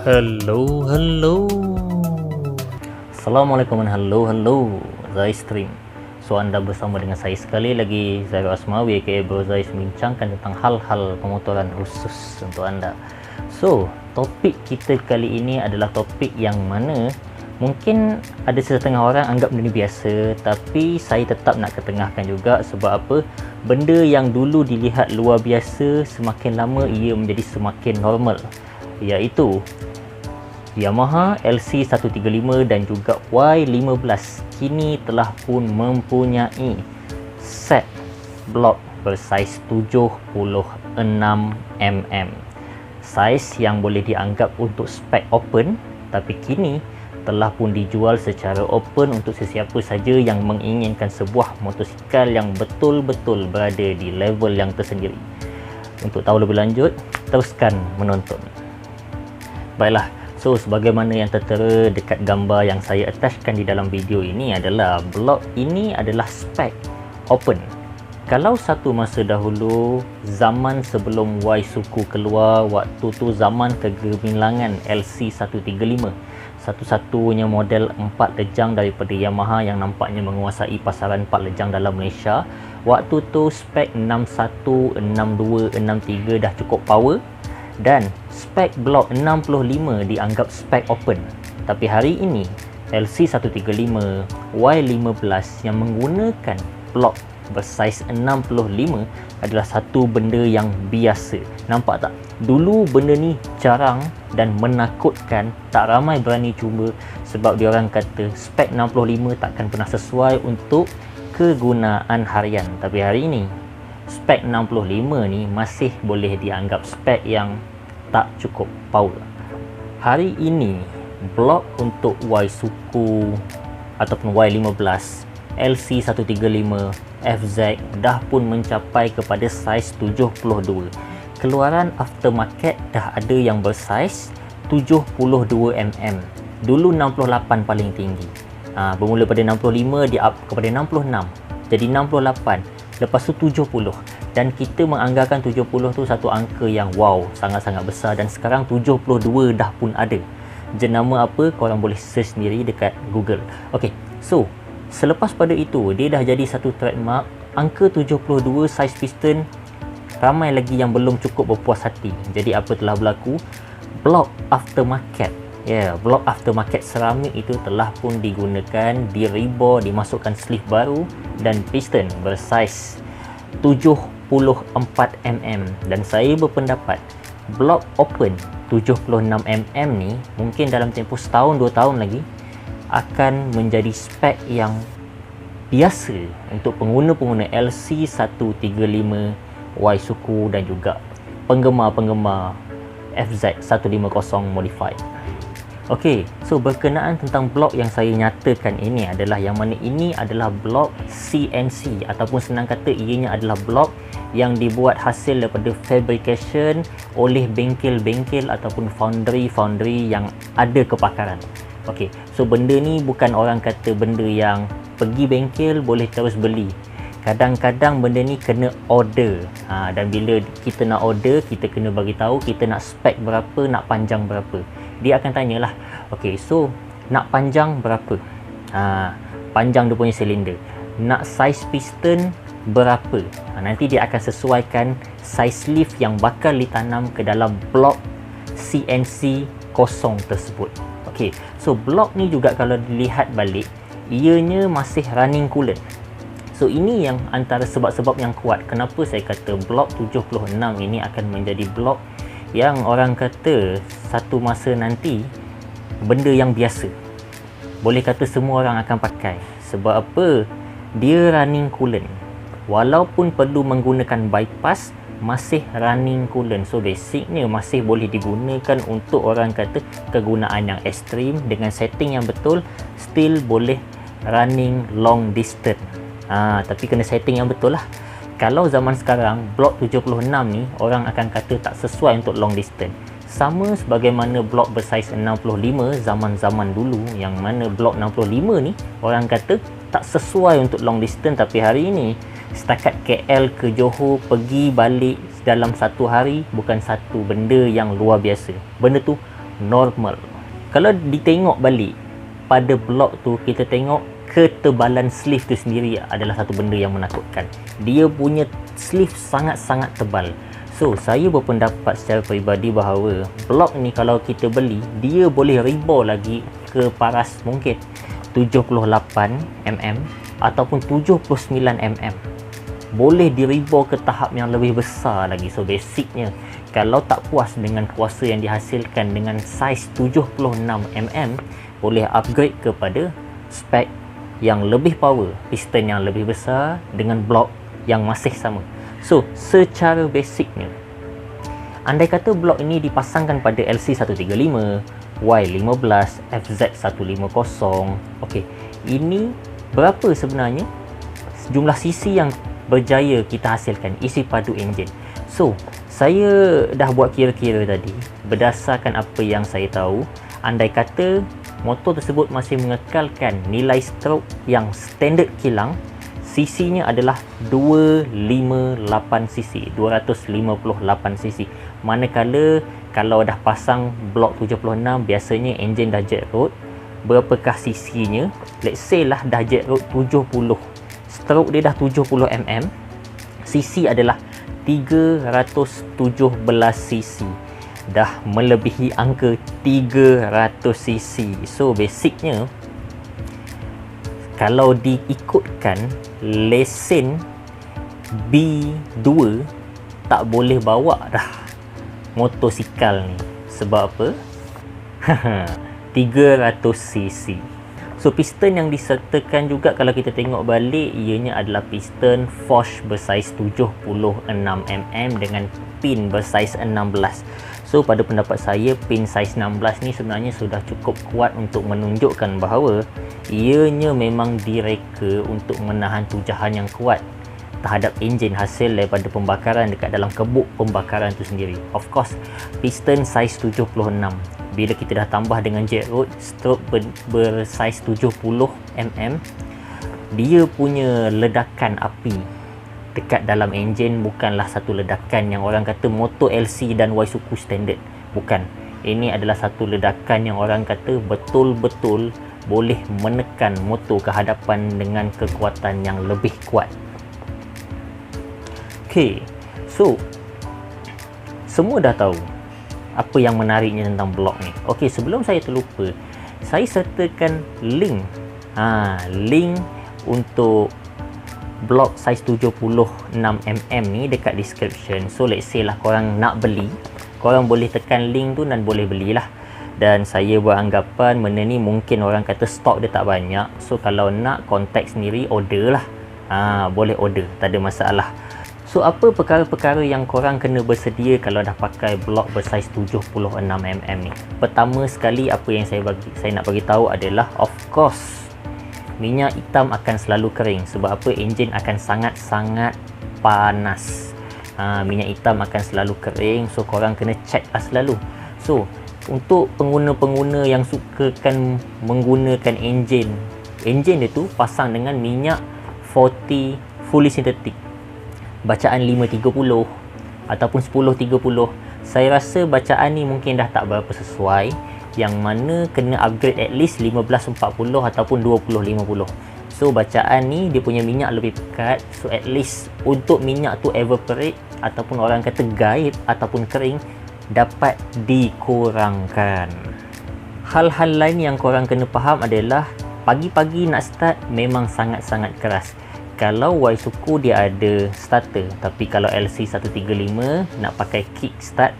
Hello. Assalamualaikum dan hello Zai Stream. So anda bersama dengan saya sekali lagi, Zairul Asmawi aka Bro Zai, membincangkan tentang hal-hal pemotoran khusus untuk anda. So topik kita kali ini adalah topik yang mana mungkin ada setengah orang anggap benda ni biasa, tapi saya tetap nak ketengahkan juga. Sebab apa? Benda yang dulu dilihat luar biasa, semakin lama ia menjadi semakin normal, iaitu Yamaha LC135 dan juga Y15 kini telah pun mempunyai set blok bersaiz 76mm, saiz yang boleh dianggap untuk spek open, tapi kini telah pun dijual secara open untuk sesiapa saja yang menginginkan sebuah motosikal yang betul-betul berada di level yang tersendiri. Untuk tahu lebih lanjut, teruskan menonton. Baiklah, so sebagaimana yang tertera dekat gambar yang saya attachkan di dalam video ini adalah blok ini adalah spek open. Kalau satu masa dahulu, zaman sebelum Y Suku keluar, waktu tu zaman kegemilangan LC135, satu-satunya model 4 lejang daripada Yamaha yang nampaknya menguasai pasaran 4 lejang dalam Malaysia. Waktu tu spek 61, 62, 63 dah cukup power dan spek blok 65 dianggap spek open. Tapi hari ini LC135 Y15 yang menggunakan blok bersaiz 65 adalah satu benda yang biasa. Nampak tak? Dulu benda ni jarang dan menakutkan, tak ramai berani cuba sebab diorang kata spek 65 takkan pernah sesuai untuk kegunaan harian. Tapi hari ini spek 65 ni masih boleh dianggap spek yang tak cukup power. Hari ini blok untuk Y Suku ataupun Y15 LC135 FZ dah pun mencapai kepada saiz 72. Keluaran aftermarket dah ada yang bersaiz 72mm. Dulu 68 paling tinggi. Bermula pada 65, dia up kepada 66, jadi 68, lepas tu 70. Dan kita menganggarkan 70 tu satu angka yang wow, sangat-sangat besar. Dan sekarang 72 dah pun ada. Jenama apa? Korang boleh search sendiri dekat Google. Ok, so selepas pada itu, dia dah jadi satu trademark. Angka 72 saiz piston, ramai lagi yang belum cukup berpuas hati. Jadi apa telah berlaku? Blok aftermarket, blok aftermarket seramik itu telah pun digunakan, di-rebore, dimasukkan sleeve baru dan piston bersaiz 74mm. Dan saya berpendapat blok open 76mm ni mungkin dalam tempoh setahun 2 tahun lagi akan menjadi spek yang biasa untuk pengguna-pengguna LC135 Y Suku dan juga penggemar-penggemar FZ150 modified. Okey, so berkenaan tentang blok yang saya nyatakan ini adalah yang mana ini adalah blok CNC ataupun senang kata ianya adalah blok yang dibuat hasil daripada fabrication oleh bengkel-bengkel ataupun foundry-foundry yang ada kepakaran. Okey, so benda ni bukan orang kata benda yang pergi bengkel boleh terus beli. Kadang-kadang benda ni kena order. Dan bila kita nak order, kita kena bagi tahu kita nak spek berapa, nak panjang berapa. Dia akan tanyalah, okey, so nak panjang berapa? Panjang dia punya silinder. Nak saiz piston berapa? Nanti dia akan sesuaikan saiz sleeve yang bakal ditanam ke dalam blok CNC kosong tersebut. Okey, so blok ni juga kalau dilihat balik, ianya masih running coolant. So ini yang antara sebab-sebab yang kuat kenapa saya kata blok 76 ini akan menjadi blok yang orang kata satu masa nanti benda yang biasa. Boleh kata semua orang akan pakai. Sebab apa? Dia running coolant. Walaupun perlu menggunakan bypass, masih running coolant. So basicnya masih boleh digunakan untuk orang kata kegunaan yang ekstrim dengan setting yang betul, still boleh running long distance. Tapi kena setting yang betul lah. Kalau zaman sekarang blok 76 ni orang akan kata tak sesuai untuk long distance. Sama sebagaimana blok bersaiz 65 zaman-zaman dulu, yang mana blok 65 ni orang kata tak sesuai untuk long distance, tapi hari ini setakat KL ke Johor pergi balik dalam satu hari bukan satu benda yang luar biasa. Benda tu normal. Kalau ditengok balik pada blok tu, kita tengok ketebalan sleeve tu sendiri adalah satu benda yang menakutkan. Dia punya sleeve sangat-sangat tebal. So, saya berpendapat secara peribadi bahawa blok ni kalau kita beli, dia boleh rebor lagi ke paras mungkin 78mm ataupun 79mm. Boleh direbor ke tahap yang lebih besar lagi. So, basicnya kalau tak puas dengan kuasa yang dihasilkan dengan saiz 76mm, boleh upgrade kepada spek yang lebih power, piston yang lebih besar dengan blok yang masih sama. So, secara basicnya, andai kata blok ini dipasangkan pada LC135, Y15, FZ150, okey, ini berapa sebenarnya jumlah cc yang berjaya kita hasilkan isi padu enjin? So, saya dah buat kira-kira tadi berdasarkan apa yang saya tahu. Andai kata motor tersebut masih mengekalkan nilai stroke yang standard kilang, cc-nya adalah 258cc, 258cc. Manakala kalau dah pasang blok 76, biasanya enjin dah jet road. Berapakah cc-nya? Let's say lah dah jet road 70. Stroke dia dah 70mm. Cc adalah 317cc. Dah melebihi angka 300cc. So basicnya, kalau diikutkan lesen B2, tak boleh bawa dah motosikal ni. Sebab apa? 300cc. So piston yang disertakan juga, kalau kita tengok balik, ianya adalah piston Forge bersaiz 76mm dengan pin bersaiz 16. So pada pendapat saya, pin saiz 16 ni sebenarnya sudah cukup kuat untuk menunjukkan bahawa ianya memang direka untuk menahan tujahan yang kuat terhadap enjin hasil daripada pembakaran dekat dalam kebuk pembakaran tu sendiri. Of course, piston saiz 76. Bila kita dah tambah dengan jet road, stroke bersaiz 70mm, dia punya ledakan api dekat dalam enjin bukanlah satu ledakan yang orang kata motor LC dan Waisuku standard. Bukan. Ini adalah satu ledakan yang orang kata betul-betul boleh menekan motor ke hadapan dengan kekuatan yang lebih kuat. Okay, so semua dah tahu apa yang menariknya tentang blok ni. Okey, sebelum saya terlupa, saya sertakan link link untuk blok saiz 76mm ni dekat description. So let's say lah korang nak beli, korang boleh tekan link tu dan boleh belilah. Dan saya beranggapan benda ni mungkin orang kata stok dia tak banyak. So kalau nak contact sendiri, order lah. Boleh order, tak ada masalah. So apa perkara-perkara yang korang kena bersedia kalau dah pakai blok bersaiz 76mm ni? Pertama sekali, apa yang saya nak bagi tahu adalah, of course, minyak hitam akan selalu kering. Sebab apa? Enjin akan sangat-sangat panas. Minyak hitam akan selalu kering. So korang kena check lah selalu. So untuk pengguna-pengguna yang sukakan menggunakan enjin dia tu pasang dengan minyak 40 fully synthetic, bacaan 530 ataupun 1030, saya rasa bacaan ni mungkin dah tak berapa sesuai, yang mana kena upgrade at least 1540 ataupun 2050. So bacaan ni dia punya minyak lebih pekat. So at least untuk minyak tu evaporate ataupun orang kata gaib ataupun kering dapat dikurangkan. Hal-hal lain yang korang kena faham adalah, pagi-pagi nak start memang sangat-sangat keras. Kalau Waisuku dia ada starter, tapi kalau LC135 nak pakai kick start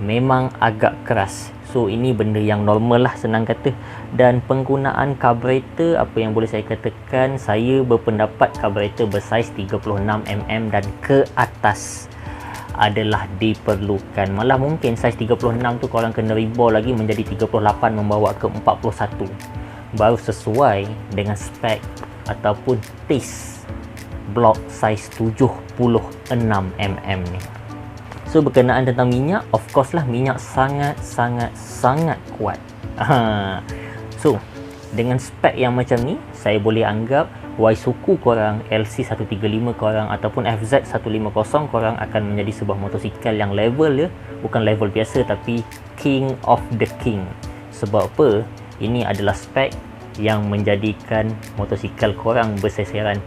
memang agak keras. So ini benda yang normal lah, senang kata. Dan penggunaan carburetor, apa yang boleh saya katakan, saya berpendapat carburetor bersaiz 36mm dan ke atas adalah diperlukan. Malah mungkin saiz 36 tu korang kena rebor lagi menjadi 38 membawa ke 41, baru sesuai dengan spek ataupun taste blok saiz 76mm ni. So berkenaan tentang minyak, of course lah, minyak sangat kuat. So dengan spek yang macam ni, saya boleh anggap Y suku korang, LC135 korang ataupun FZ150 korang akan menjadi sebuah motosikal yang level dia bukan level biasa tapi king of the king. Sebab apa? Ini adalah spek yang menjadikan motosikal korang berseseran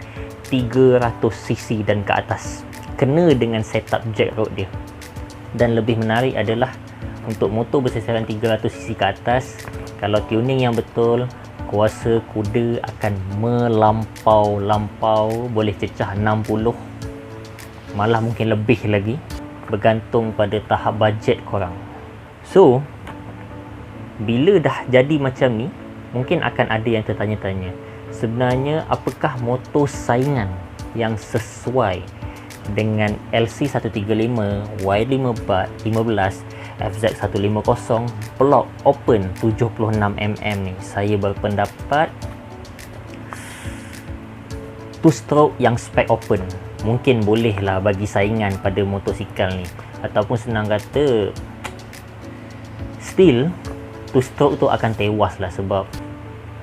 300cc dan ke atas, kena dengan setup jack road dia. Dan lebih menarik adalah untuk motor berseseran 300cc ke atas, kalau tuning yang betul, kuasa kuda akan melampau-lampau, boleh cecah 60, malah mungkin lebih lagi, bergantung pada tahap bajet korang. So bila dah jadi macam ni, mungkin akan ada yang tertanya-tanya, sebenarnya apakah motor saingan yang sesuai dengan LC135, Y15, FZ150 block open 76mm ni? Saya berpendapat two stroke yang spek open mungkin boleh lah bagi saingan pada motosikal ni, ataupun senang kata still two stroke tu akan tewas lah, sebab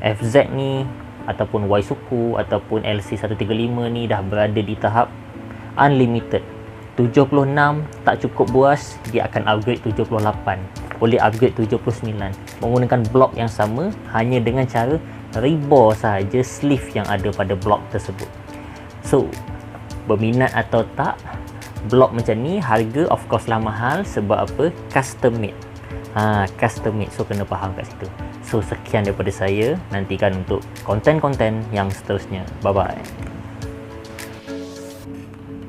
FZ ni ataupun Y suku ataupun LC135 ni dah berada di tahap unlimited. 76 tak cukup puas, dia akan upgrade 78, boleh upgrade 79 menggunakan blok yang sama, hanya dengan cara rebore sahaja sleeve yang ada pada blok tersebut. So berminat atau tak, blok macam ni harga of course lah mahal. Sebab apa? Custom made. Custom made, so kena faham kat situ. So sekian daripada saya, nantikan untuk konten-konten yang seterusnya. Bye bye.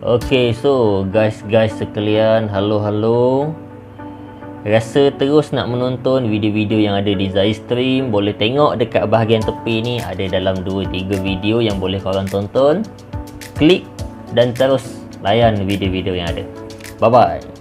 Okay, so guys sekalian, halo. Rasa terus nak menonton video-video yang ada di Zai Stream, boleh tengok dekat bahagian tepi ni, ada dalam 2-3 video yang boleh korang tonton. Klik dan terus layan video-video yang ada. Bye bye.